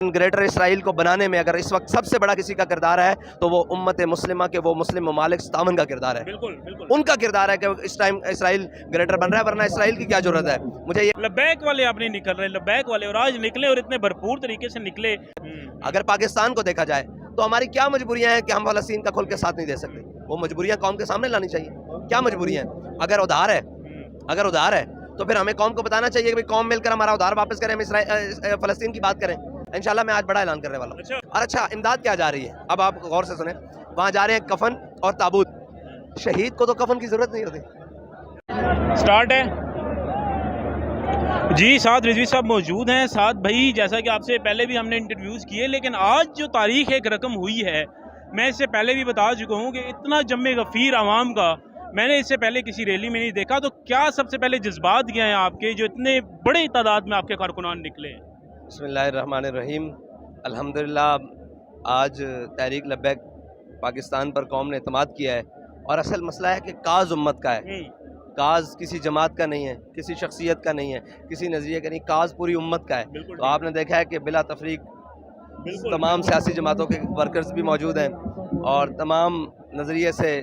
Greater Israel को बनाने में अगर इस वक्त सबसे बड़ा किसी का किरदार है तो वो उम्मत मुस्लिमा के वो मुस्लिम ममालिक तामन का किरदार है। बिल्कुल बिल्कुल उनका किरदार है कि इस टाइम इसराइल ग्रेटर बन रहा है, वरना इसराइल की क्या जरूरत है। मुझे ये लबैक वाले आप नहीं निकल रहे, लबैक वाले और आज निकले और इतने भरपूर तरीके से निकले। अगर पाकिस्तान को देखा जाए तो हमारी क्या मजबूरियां हैं कि हम फलस्तीन का खुल के साथ नहीं दे सकते। वो मजबूरियां कौम के सामने लानी चाहिए। क्या मजबूरियां हैं? अगर उधार है तो फिर हमें कौम को बताना चाहिए कि भाई कौम मिलकर हमारा उधार वापस करें, हम फलस्तीन की बात करें। इंशाल्लाह मैं आज बड़ा ऐलान करने वाला हूँ। और अच्छा, इमदाद क्या जा रही है, अब आप गौर से सुने। वहाँ जा रहे हैं कफन और ताबूत। शहीद को तो कफन की जरूरत नहीं होती। स्टार्ट है जी। साथ रिजवी साहब मौजूद हैं। साथ भाई, जैसा कि आपसे पहले भी हमने इंटरव्यूज़ किए, लेकिन आज जो तारीख एक रकम हुई है, मैं इससे पहले भी बता चुका हूँ कि इतना जम्मे गफ़ीर आवाम का मैंने इससे पहले किसी रैली में नहीं देखा। तो क्या सबसे पहले जज्बात क्या हैं आपके, जो इतने बड़े तादाद में आपके कारकुनान निकले हैं? बिस्मिल्लाहिर्रहमानिर्रहीम। अल्हम्दुलिल्लाह आज तहरीक लब्बैक पाकिस्तान पर कौम ने एतमाद किया है। और असल मसला है कि काज उम्मत का है, काज किसी जमात का नहीं है, किसी शख्सियत का नहीं है, किसी नज़रिए का नहीं, काज पूरी उम्मत का है। तो आपने देखा है कि बिला तफरीक तमाम सियासी जमातों के वर्कर्स भी मौजूद हैं और तमाम नज़रिए से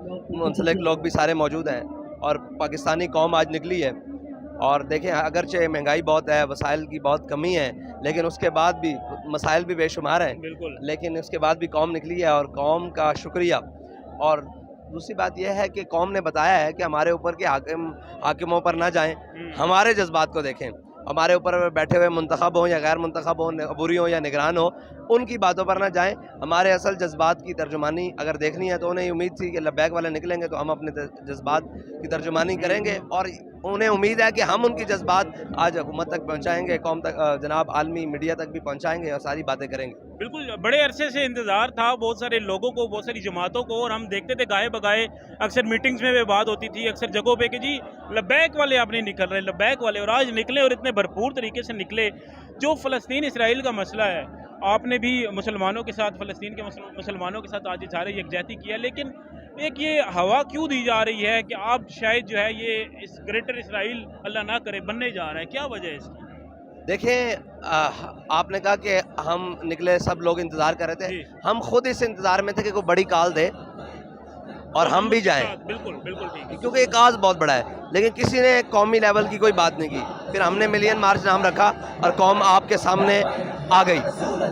मुंसलिक लोग भी सारे मौजूद हैं और पाकिस्तानी कौम आज निकली है। और देखें, अगरचे महंगाई बहुत है, वसाइल की बहुत कमी है, लेकिन उसके बाद भी मसाइल भी बेशुमार हैं, लेकिन उसके बाद भी कौम निकली है और कौम का शुक्रिया। और दूसरी बात यह है कि कौम ने बताया है कि हमारे ऊपर के हाकिमों पर ना जाएं, हमारे जज्बात को देखें। हमारे ऊपर बैठे हुए मुंतखब हों या गैर मुंतखब हों, अबूरी हों या निगरान हो, उनकी बातों पर ना जाएं। हमारे असल जज्बात की तर्जुमानी अगर देखनी है तो उन्हें उम्मीद थी कि लब्बैक वाले निकलेंगे तो हम अपने जज्बात की तर्जुमानी करेंगे और उन्हें उम्मीद है कि हम उनकी जज्बात आज हुकूमत तक पहुँचाएँगे, कौम तक, जनाब आलमी मीडिया तक भी पहुँचाएँगे और सारी बातें करेंगे। बिल्कुल, बड़े अरसे से इंतज़ार था बहुत सारे लोगों को, बहुत सारी जमातों को, और हम देखते थे गाए बगाए अक्सर मीटिंग्स में भी बात होती थी अक्सर जगहों पे कि जी लब्बैक वाले आप नहीं निकल रहे, लब्बैक वाले, और आज निकले और इतने भरपूर तरीके से निकले। जो फ़लस्तीन इसराइल का मसला है, आपने भी मुसलमानों के साथ, फ़लस्तीन के मुसलमानों के साथ आज इज़हार यकजहती किया, लेकिन एक ये हवा क्यों दी जा रही है कि आप शायद जो है ये इस ग्रेटर इसराइल अल्लाह ना करे बनने जा रहा है, क्या वजह है इसकी? देखें, आपने कहा कि हम निकले, सब लोग इंतज़ार कर रहे थे, हम खुद इस इंतज़ार में थे कि कोई बड़ी कॉल दे और हम भी जाएं। बिल्कुल बिल्कुल ठीक है, क्योंकि ये काज बहुत बड़ा है, लेकिन किसी ने कौमी लेवल की कोई बात नहीं की। फिर हमने मिलियन मार्च नाम रखा और कौम आपके सामने आ गई।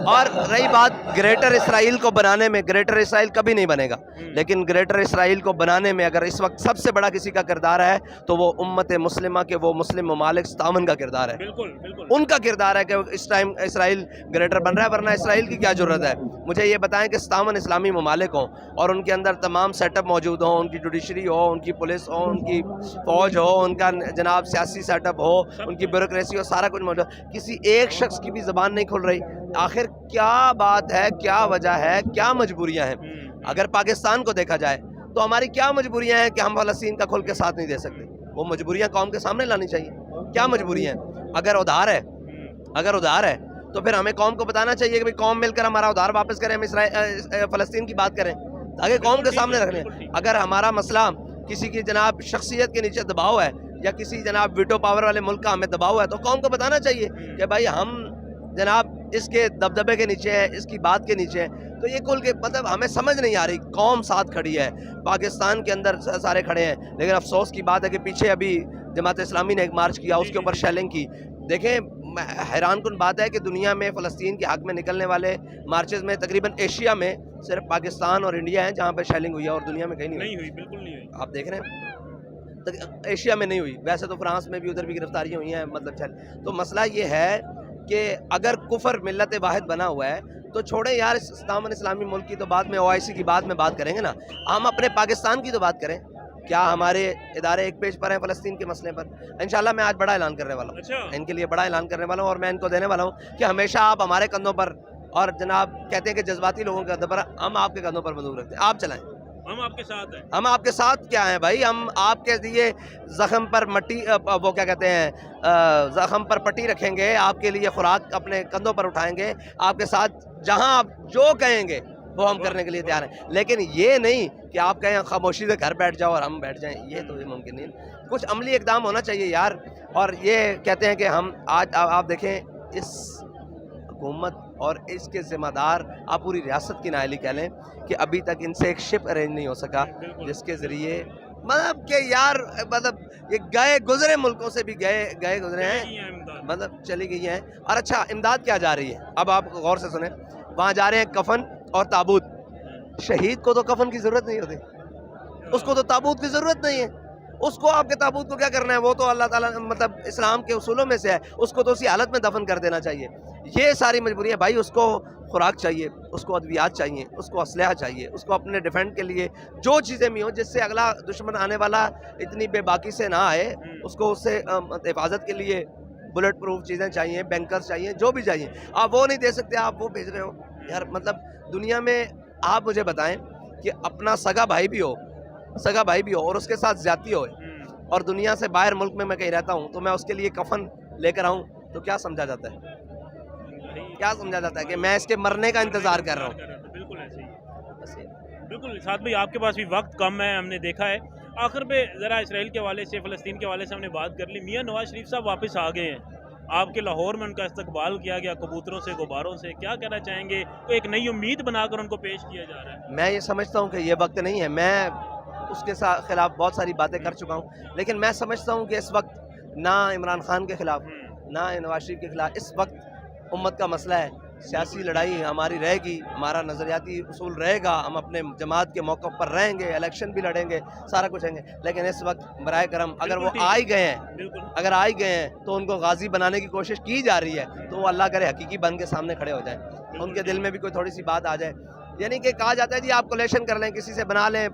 और रही बात ग्रेटर इसराइल को बनाने में, ग्रेटर इसराइल कभी नहीं बनेगा, लेकिन ग्रेटर इसराइल को बनाने में अगर इस वक्त सबसे बड़ा किसी का किरदार है तो वो उम्मत मुस्लिमा के वो मुस्लिम ममालिक तामन का किरदार है। बिल्कुल बिल्कुल उनका किरदार है कि इस टाइम इसराइल ग्रेटर बन रहा है, वरना इसराइल की क्या जरूरत है। मुझे ये बताएं कि तामन इस्लामी ममालिक हों और उनके अंदर तमाम सेटअप मौजूद हों, उनकी जुडिशरी हो, उनकी पुलिस हो, उनकी फौज हो, उनका जनाब सियासी सेटअप हो, उनकी ब्यूरोक्रेसी हो, सारा कुछ मौजूद। किसी एक शख्स की भी ज़बान नहीं खुल रही। आखिर क्या बात है, क्या वजह है, क्या मजबूरियाँ हैं? अगर पाकिस्तान को देखा जाए तो हमारी क्या मजबूरियाँ हैं कि हम फलस्तीन का खुल के साथ नहीं दे सकते। वो मजबूरियाँ कौम के सामने लानी चाहिए। क्या मजबूरियाँ हैं? अगर उधार है तो फिर हमें कौम को बताना चाहिए कि भाई कौम मिलकर हमारा उधार वापस करें, हम फलस्तीन की बात करें, ताकि कौम के सामने रखने। अगर हमारा मसला किसी की जनाब शख्सियत के नीचे दबाव है या किसी जनाब वीटो पावर वाले मुल्क का हमें दबाव है तो कौम को बताना चाहिए कि भाई हम जनाब इसके दबदबे के नीचे है, इसकी बात के नीचे है। तो ये कुल के मतलब हमें समझ नहीं आ रही। कौम साथ खड़ी है, पाकिस्तान के अंदर सारे खड़े हैं, लेकिन अफसोस की बात है कि पीछे अभी जमात इस्लामी ने एक मार्च किया, उसके ऊपर शेलिंग की। देखें, हैरान कुन बात है कि दुनिया में फ़लस्तीन के हक़ में निकलने वाले मार्चेज़ में तकरीबन एशिया में सिर्फ पाकिस्तान और इंडिया है जहाँ पर शेलिंग हुई है और दुनिया में कहीं नहीं हुई। बिल्कुल नहीं हुई। आप देख रहे हैं, एशिया में नहीं हुई। वैसे तो फ्रांस में भी, उधर भी गिरफ्तारियाँ हुई हैं, मतलब चल। तो मसला ये है कि अगर कुफर मिल्लत वाहिद बना हुआ है तो छोड़े यार, इस तामन इस्लामी मुल्क की तो बाद में, OIC की बाद में बात करेंगे ना, हम अपने पाकिस्तान की तो बात करें। क्या हमारे इदारे एक पेज पर हैं फ़लस्तीन के मसले पर? इंशाल्लाह मैं आज बड़ा ऐलान करने वाला हूँ, इनके लिए बड़ा ऐलान करने वाला हूँ और मैं इनको देने वाला हूँ कि हमेशा आप हमारे कंधों पर, और जनाब कहते हैं कि जज्बाती लोगों के कंधों पर, हम आपके कंधों पर बंदूक रखते हैं, आप चलाएं, हम आपके साथ हैं। हम आपके साथ क्या हैं भाई? हम आपके लिए ज़ख़म पर मट्टी, वो क्या कहते हैं, ज़ख़म पर पट्टी रखेंगे, आपके लिए खुराक अपने कंधों पर उठाएंगे, आपके साथ जहाँ आप जो कहेंगे वो हम करने के लिए तैयार हैं। लेकिन ये नहीं कि आप कहें खामोशी से घर बैठ जाओ और हम बैठ जाएं, ये तो मुमकिन नहीं। कुछ अमली इक़दाम होना चाहिए यार। और ये कहते हैं कि हम आज आप देखें, इस حکومت اور اس کے ذمہ دار آپ پوری ریاست کی نااہلی کہہ لیں کہ ابھی تک ان سے ایک شپ ارینج نہیں ہو سکا جس کے ذریعے مطلب کہ یار مطلب یہ گئے گزرے ملکوں سے بھی گئے گزرے ہیں مطلب چلی گئی ہیں. اور اچھا امداد کیا جا رہی ہے اب آپ غور سے سنیں. وہاں جا رہے ہیں کفن اور تابوت. شہید کو تو کفن کی ضرورت نہیں ہوتی, اس کو تو تابوت کی ضرورت نہیں ہے. اس کو آپ کے تابوت کو کیا کرنا ہے, وہ تو اللہ تعالیٰ مطلب اسلام کے اصولوں میں سے ہے, اس کو تو اسی حالت میں دفن کر دینا چاہیے. یہ ساری مجبوری ہے بھائی. اس کو خوراک چاہیے, اس کو ادویات چاہیے, اس کو اسلحہ چاہیے, اس کو اپنے ڈیفینڈ کے لیے جو چیزیں بھی ہوں جس سے اگلا دشمن آنے والا اتنی بے باکی سے نہ آئے, اس کو اس سے حفاظت کے لیے بلٹ پروف چیزیں چاہیے, بینکرز چاہیے, جو بھی چاہیے. آپ وہ نہیں دے سکتے, آپ وہ بھیج رہے ہو یار. مطلب دنیا میں آپ مجھے بتائیں کہ اپنا سگا بھائی بھی ہو اور اس کے ساتھ زیادتی ہو اور دنیا سے باہر ملک میں کہیں رہتا ہوں تو میں اس کے لیے کفن لے کر آؤں تو کیا سمجھا جاتا ہے, کیا سمجھا جاتا ہے کہ میں اس کے مرنے کا انتظار کر رہا ہوں. بالکل ایسے ہی. بالکل سعد بھائی, آپ کے پاس بھی وقت کم ہے, ہم نے دیکھا ہے. آخر پہ ذرا اسرائیل کے حوالے سے, فلسطین کے حوالے سے ہم نے بات کر لی. میاں نواز شریف صاحب واپس آ گئے ہیں, آپ کے لاہور میں ان کا استقبال کیا گیا کبوتروں سے, غباروں سے. کیا کہنا چاہیں گے؟ تو ایک نئی امید بنا کر ان کو پیش کیا جا رہا ہے. میں یہ سمجھتا ہوں کہ یہ وقت نہیں ہے. میں اس کے خلاف بہت ساری باتیں کر چکا ہوں, لیکن میں سمجھتا ہوں کہ اس وقت نہ عمران خان کے خلاف نہ نواز شریف کے خلاف, اس وقت امت کا مسئلہ ہے. سیاسی لڑائی ہماری رہے گی, ہمارا نظریاتی اصول رہے گا, ہم اپنے جماعت کے موقف پر رہیں گے, الیکشن بھی لڑیں گے, سارا کچھ ہیں گے. لیکن اس وقت برائے کرم اگر وہ آ ہی گئے ہیں تو ان کو غازی بنانے کی کوشش کی جا رہی ہے, تو وہ اللہ کرے حقیقی بن کے سامنے کھڑے ہو جائیں, ان کے دل میں بھی کوئی تھوڑی سی بات آ جائے. یعنی کہ کہا جاتا ہے جی آپ کولیشن کر لیں, کسی سے بنا لیں,